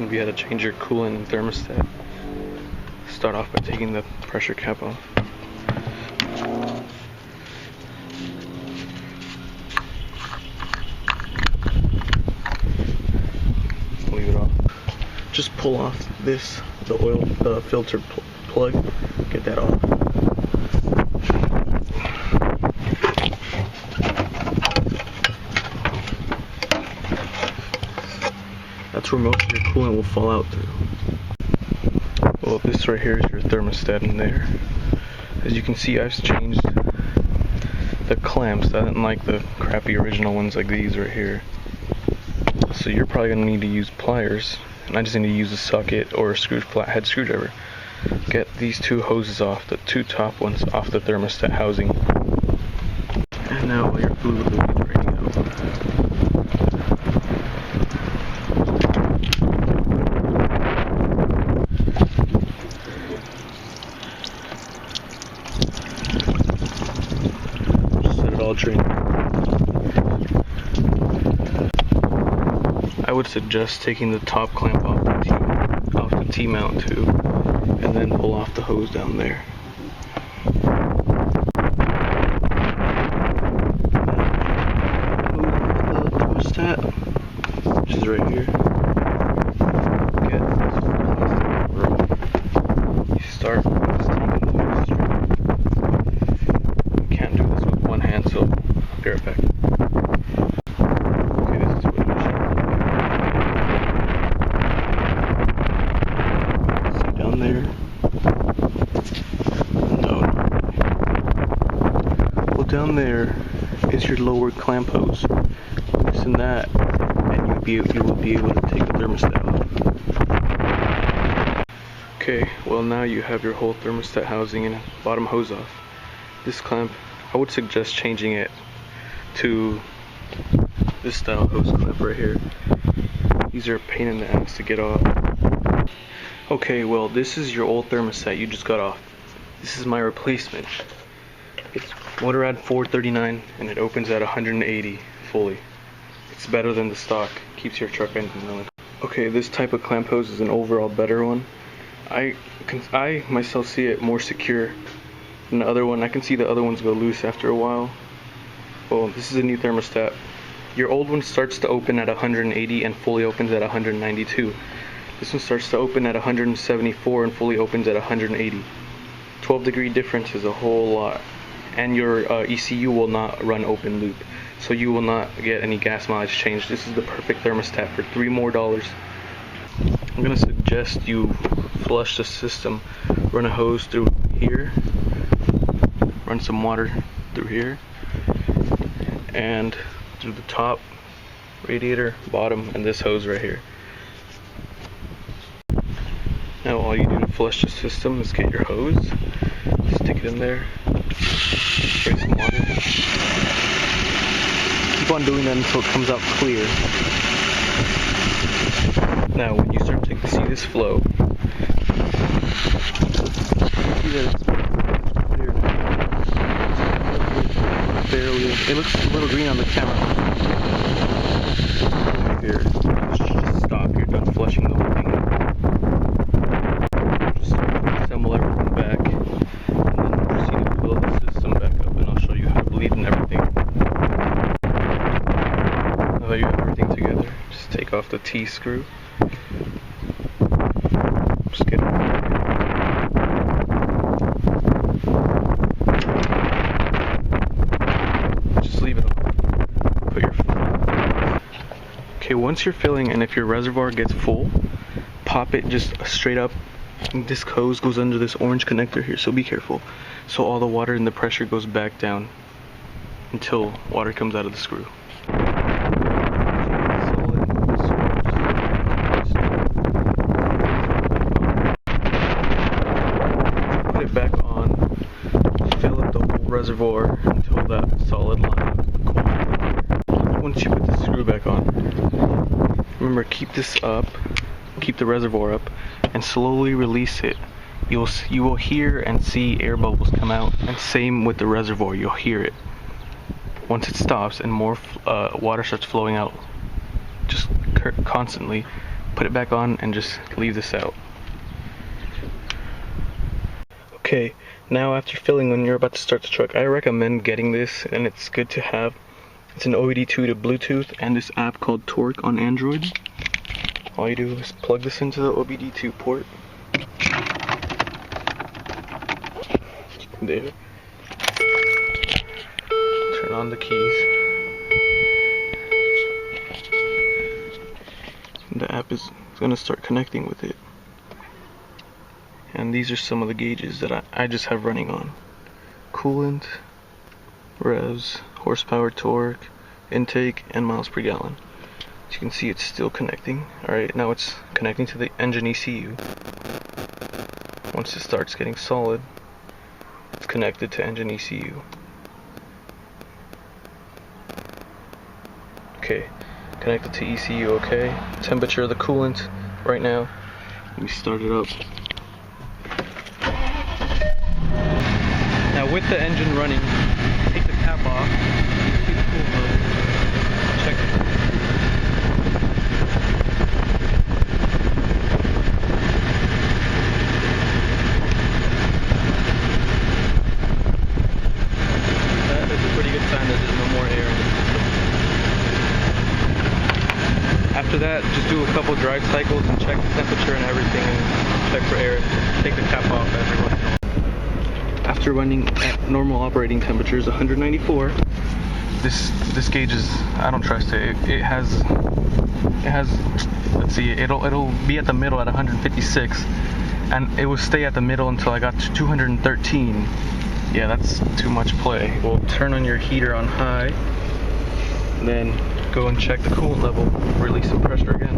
lesson we had to change your coolant and thermostat. Start off by taking the pressure cap off. Leave it off. Just pull off the filter plug, get that off. That's where most of your coolant will fall out through. Well, this right here is your thermostat in there. As you can see, I've changed the clamps. I didn't like the crappy original ones like these right here. So you're probably going to need to use pliers, and I just need to use a socket or a flathead screwdriver. Get these two hoses off, the two top ones off the thermostat housing. And now all your fluid will be draining out. I would suggest taking the top clamp off the T-mount too, and then pull off the hose down there. The thermostat, which is right here. Get this plastic rope. You start just taking the string. You can't do this with one hand, so I'll be right back. Okay, this is what it should. See down there? No. Well, down there is your lower clamp hose. Loosen that, and you will be able to take the thermostat off. Okay, well now you have your whole thermostat housing and bottom hose off. This clamp, I would suggest changing it to this style hose clamp right here. These are a pain in the ass to get off. Okay, well this is your old thermostat you just got off. This is my replacement. It's Motorrad 439 and it opens at 180 fully. It's better than the stock, keeps your truck engine going. Okay, this type of clamp hose is an overall better one. I myself see it more secure than the other one. I can see the other ones go loose after a while. Well, this is a new thermostat. Your old one starts to open at 180 and fully opens at 192. This one starts to open at 174 and fully opens at 180. 12-degree difference is a whole lot. And your ECU will not run open loop, so you will not get any gas mileage change. This is the perfect thermostat for $3 more. I'm going to suggest you flush the system. Run a hose through here, run some water through here, and through the top radiator, bottom, and this hose right here. Now all you do to flush the system is get your hose, stick it in there, spray some water. Keep on doing that until it comes out clear. Now when you start to see this flow, see that it's clear now. Barely. It looks a little green on the camera. Here, just stop. You're done flushing the whole thing out. Just assemble everything back, and then proceed to build the system back up, and I'll show you how to bleed and everything. Now that you have everything together, just take off the T-screw. Just get it. Okay, once you're filling, and if your reservoir gets full, pop it just straight up. This hose goes under this orange connector here, so be careful. So all the water and the pressure goes back down until water comes out of the screw. Put it back on, fill up the whole reservoir until that solid line. Once you put the screw back on, remember, keep this up, keep the reservoir up, and slowly release it. You will hear and see air bubbles come out, and same with the reservoir, you'll hear it. Once it stops and more water starts flowing out just constantly, put it back on and just leave this out. Okay, now after filling, when you're about to start the truck, I recommend getting this, and it's good to have. It's an OBD2 to Bluetooth and this app called Torque on Android. All you do is plug this into the OBD2 port. There. Turn on the keys. And the app is going to start connecting with it. And these are some of the gauges that I just have running on. Coolant, revs, horsepower, torque, intake, and miles per gallon. As you can see, it's still connecting. Alright, now it's connecting to the engine ECU. Once it starts getting solid, it's connected to engine ECU. Okay, connected to ECU, okay. Temperature of the coolant right now. Let me start it up. Now with the engine running, take the cap off. You can see the coolant level. Check it. That is a pretty good sign that there's no more air in the system. After that, just do a couple drive cycles and check the temperature and everything, and check for air. Take the cap off every once in a while. After running at normal operating temperatures, 194, this gauge is, I don't trust it. It has, let's see, it'll be at the middle at 156, and it will stay at the middle until I got to 213. Yeah, that's too much play. We'll turn on your heater on high, then go and check the coolant level, release some pressure again.